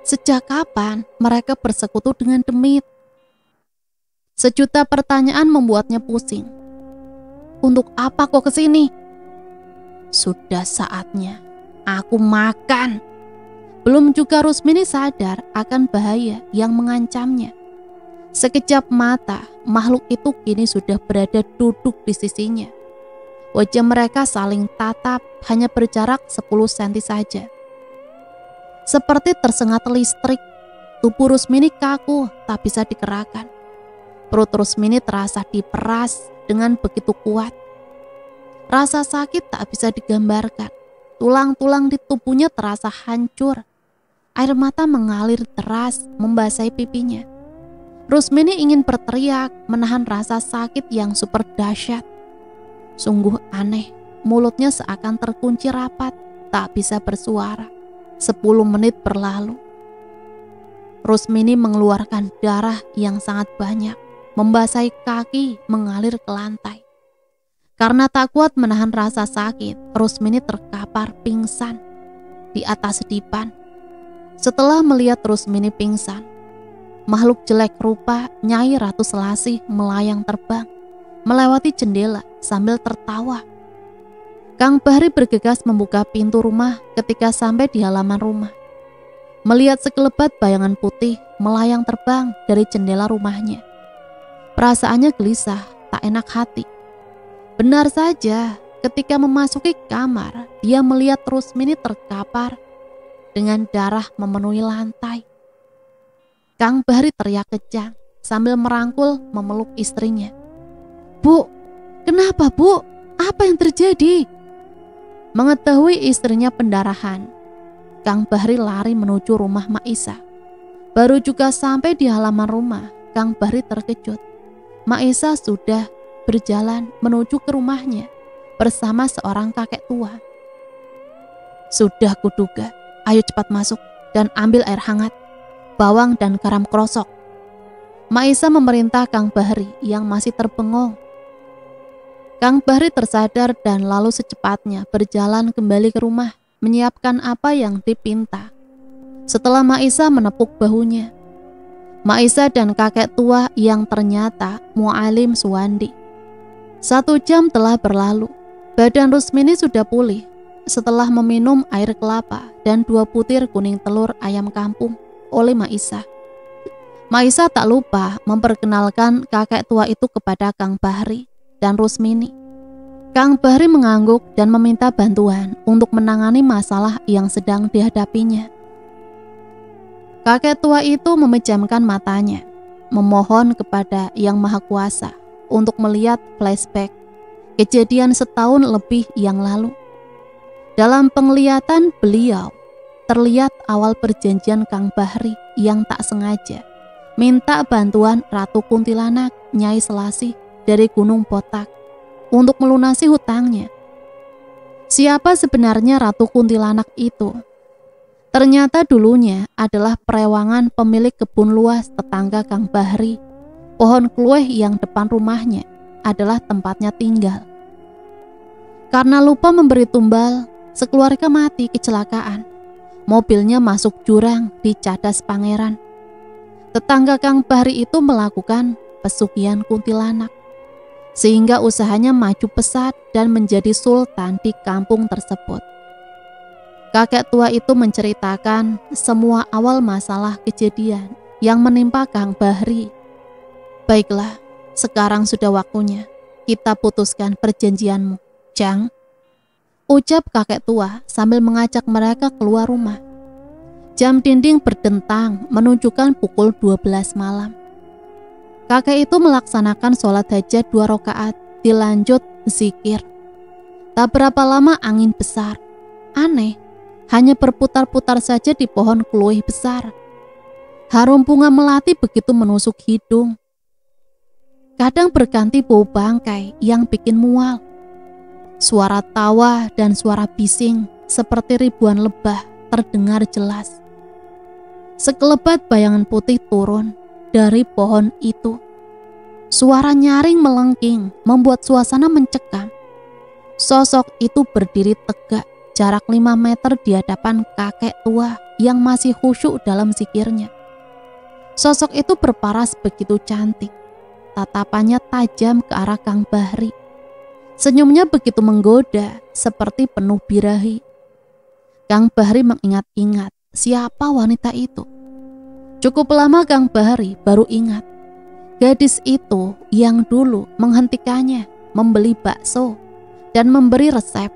Sejak kapan mereka bersekutu dengan demit? Sejuta pertanyaan membuatnya pusing. Untuk apa kau kesini? Sudah saatnya aku makan. Belum juga Rusmini sadar akan bahaya yang mengancamnya. Sekejap mata, makhluk itu kini sudah berada duduk di sisinya. Wajah mereka saling tatap, hanya berjarak 10 cm saja. Seperti tersengat listrik, tubuh Rusmini kaku, tak bisa digerakkan. Perut Rusmini terasa diperas dengan begitu kuat. Rasa sakit tak bisa digambarkan. Tulang-tulang di tubuhnya terasa hancur. Air mata mengalir deras membasahi pipinya. Rusmini ingin berteriak, menahan rasa sakit yang super dahsyat. Sungguh aneh, mulutnya seakan terkunci rapat, tak bisa bersuara. 10 menit berlalu. Rusmini mengeluarkan darah yang sangat banyak, membasahi kaki, mengalir ke lantai. Karena tak kuat menahan rasa sakit, Rusmini terkapar pingsan di atas dipan. Setelah melihat Rusmini pingsan, makhluk jelek rupa Nyai Ratu Selasih melayang terbang, melewati jendela sambil tertawa. Kang Bahri bergegas membuka pintu rumah ketika sampai di halaman rumah. Melihat sekelebat bayangan putih melayang terbang dari jendela rumahnya. Perasaannya gelisah, tak enak hati. Benar saja, ketika memasuki kamar, dia melihat Rusmini terkapar dengan darah memenuhi lantai. Kang Bahri teriak kencang sambil merangkul memeluk istrinya. "Bu, kenapa Bu? Apa yang terjadi?" Mengetahui istrinya pendarahan, Kang Bahri lari menuju rumah Mak Isa. Baru juga sampai di halaman rumah, Kang Bahri terkejut. Mak Isa sudah berjalan menuju ke rumahnya bersama seorang kakek tua. "Sudah kuduga, ayo cepat masuk dan ambil air hangat, bawang dan garam krosok." Mak Isa memerintah Kang Bahri yang masih terbengong. Kang Bahri tersadar dan lalu secepatnya berjalan kembali ke rumah, menyiapkan apa yang dipinta. Setelah Mak Isa menepuk bahunya, Mak Isa dan kakek tua yang ternyata Mu'alim Suwandi. 1 jam telah berlalu, badan Rusmini sudah pulih setelah meminum air kelapa dan 2 butir kuning telur ayam kampung oleh Mak Isa. Mak Isa tak lupa memperkenalkan kakek tua itu kepada Kang Bahri dan Rusmini. Kang Bahri mengangguk dan meminta bantuan untuk menangani masalah yang sedang dihadapinya. Kakek tua itu memejamkan matanya, memohon kepada Yang Maha Kuasa untuk melihat flashback kejadian setahun lebih yang lalu. Dalam penglihatan beliau, terlihat awal perjanjian Kang Bahri yang tak sengaja minta bantuan Ratu Kuntilanak Nyai Selasih dari Gunung Botak untuk melunasi hutangnya. Siapa sebenarnya Ratu Kuntilanak itu? Ternyata dulunya adalah perewangan pemilik kebun luas tetangga Kang Bahri. Pohon klueh yang depan rumahnya adalah tempatnya tinggal. Karena lupa memberi tumbal, sekeluarga mati kecelakaan. Mobilnya masuk jurang di Cadas Pangeran. Tetangga Kang Bahri itu melakukan pesugihan kuntilanak, sehingga usahanya maju pesat dan menjadi sultan di kampung tersebut. Kakek tua itu menceritakan semua awal masalah kejadian yang menimpa Kang Bahri. "Baiklah, sekarang sudah waktunya kita putuskan perjanjianmu, Jang," ucap kakek tua sambil mengajak mereka keluar rumah. Jam dinding berdentang menunjukkan pukul 12 malam. Kakek itu melaksanakan sholat hajat 2 rakaat, dilanjut zikir. Tak berapa lama angin besar. Aneh, hanya berputar-putar saja di pohon kluih besar. Harum bunga melati begitu menusuk hidung. Kadang berganti bau bangkai yang bikin mual. Suara tawa dan suara bising seperti ribuan lebah terdengar jelas. Sekelebat bayangan putih turun dari pohon itu. Suara nyaring melengking membuat suasana mencekam. Sosok itu berdiri tegak jarak 5 meter di hadapan kakek tua yang masih khusyuk dalam zikirnya. Sosok itu berparas begitu cantik. Tatapannya tajam ke arah Kang Bahri. Senyumnya begitu menggoda, seperti penuh birahi. Kang Bahri mengingat-ingat siapa wanita itu. Cukup lama Kang Bahri baru ingat. Gadis itu yang dulu menghentikannya membeli bakso dan memberi resep.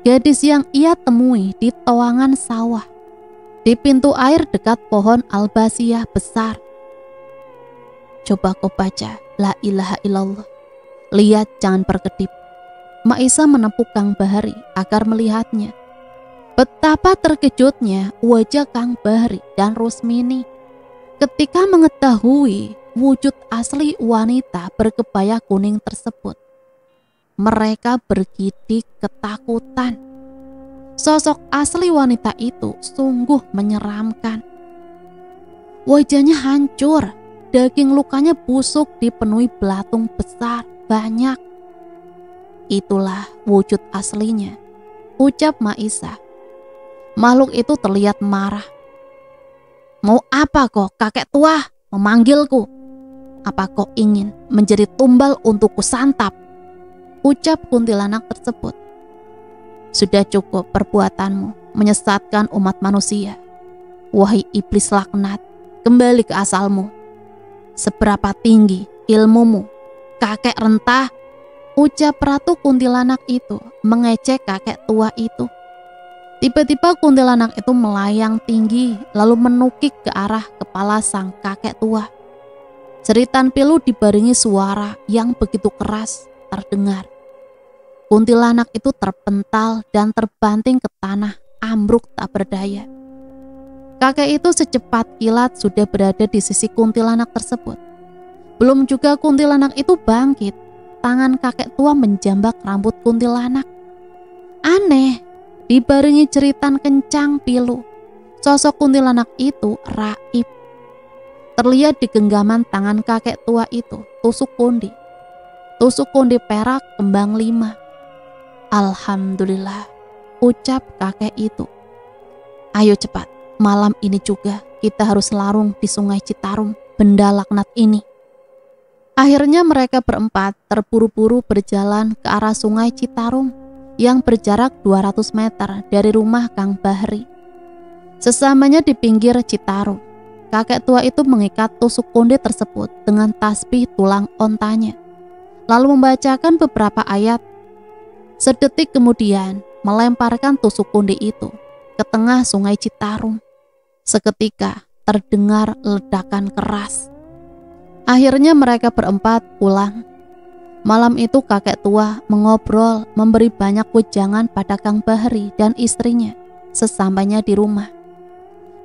Gadis yang ia temui di toangan sawah, di pintu air dekat pohon albasiah besar. "Coba kau baca La ilaha illallah. Lihat, jangan berkedip." Mak Isa menepuk Kang Bahri agar melihatnya. Betapa terkejutnya wajah Kang Bahri dan Rusmini Ketika mengetahui wujud asli wanita berkebaya kuning tersebut, mereka bergidik ketakutan. Sosok asli wanita itu sungguh menyeramkan. Wajahnya hancur, daging lukanya busuk dipenuhi belatung besar banyak. Itulah wujud aslinya, ucap Maisa. Makhluk itu terlihat marah. Mau apa kok kakek tua memanggilku? Apa kau ingin menjadi tumbal untuk kusantap? Ucap kuntilanak tersebut. Sudah cukup perbuatanmu menyesatkan umat manusia. Wahai iblis laknat, kembali ke asalmu. Seberapa tinggi ilmumu, kakek rentah? Ucap ratu kuntilanak itu mengecek kakek tua itu. Tiba-tiba kuntilanak itu melayang tinggi lalu menukik ke arah kepala sang kakek tua. Jeritan pilu dibarengi suara yang begitu keras terdengar. Kuntilanak itu terpental dan terbanting ke tanah, ambruk tak berdaya. Kakek itu secepat kilat sudah berada di sisi kuntilanak tersebut. Belum juga kuntilanak itu bangkit, tangan kakek tua menjambak rambut kuntilanak. Aneh, dibarengi jeritan kencang pilu, sosok kuntilanak itu raib. Terlihat di genggaman tangan kakek tua itu tusuk konde perak kembang 5. Alhamdulillah, ucap kakek itu. Ayo cepat, malam ini juga kita harus larung di Sungai Citarum, benda laknat ini. Akhirnya mereka berempat terburu-buru berjalan ke arah Sungai Citarum yang berjarak 200 meter dari rumah Kang Bahri. Sesamanya di pinggir Citarum, kakek tua itu mengikat tusuk konde tersebut dengan tasbih tulang ontanya, lalu membacakan beberapa ayat. Sedetik kemudian melemparkan tusuk konde itu ke tengah Sungai Citarum. Seketika terdengar ledakan keras. Akhirnya mereka berempat pulang. Malam itu kakek tua mengobrol, memberi banyak wejangan pada Kang Bahri dan istrinya sesampainya di rumah.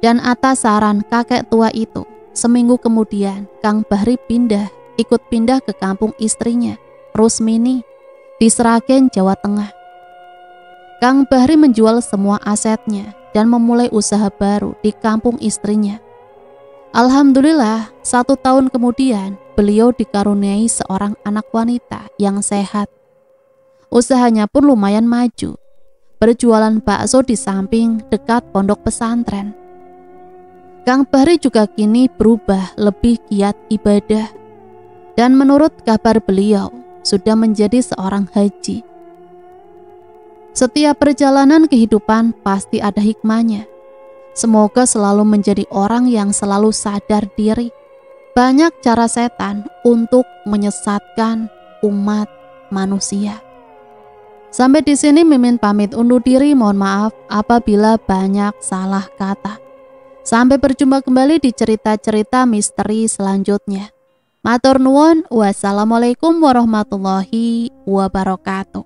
Dan atas saran kakek tua itu, seminggu kemudian Kang Bahri ikut pindah ke kampung istrinya, Rusmini, di Sragen, Jawa Tengah. Kang Bahri menjual semua asetnya dan memulai usaha baru di kampung istrinya. Alhamdulillah, 1 tahun kemudian beliau dikaruniai seorang anak wanita yang sehat. Usahanya pun lumayan maju, berjualan bakso di samping dekat pondok pesantren. Kang Bahri juga kini berubah lebih giat ibadah, dan menurut kabar beliau sudah menjadi seorang haji. Setiap perjalanan kehidupan pasti ada hikmahnya. Semoga selalu menjadi orang yang selalu sadar diri. Banyak cara setan untuk menyesatkan umat manusia. Sampai di sini Mimin pamit undur diri. Mohon maaf apabila banyak salah kata. Sampai berjumpa kembali di cerita-cerita misteri selanjutnya. Matur nuwun, wassalamualaikum warahmatullahi wabarakatuh.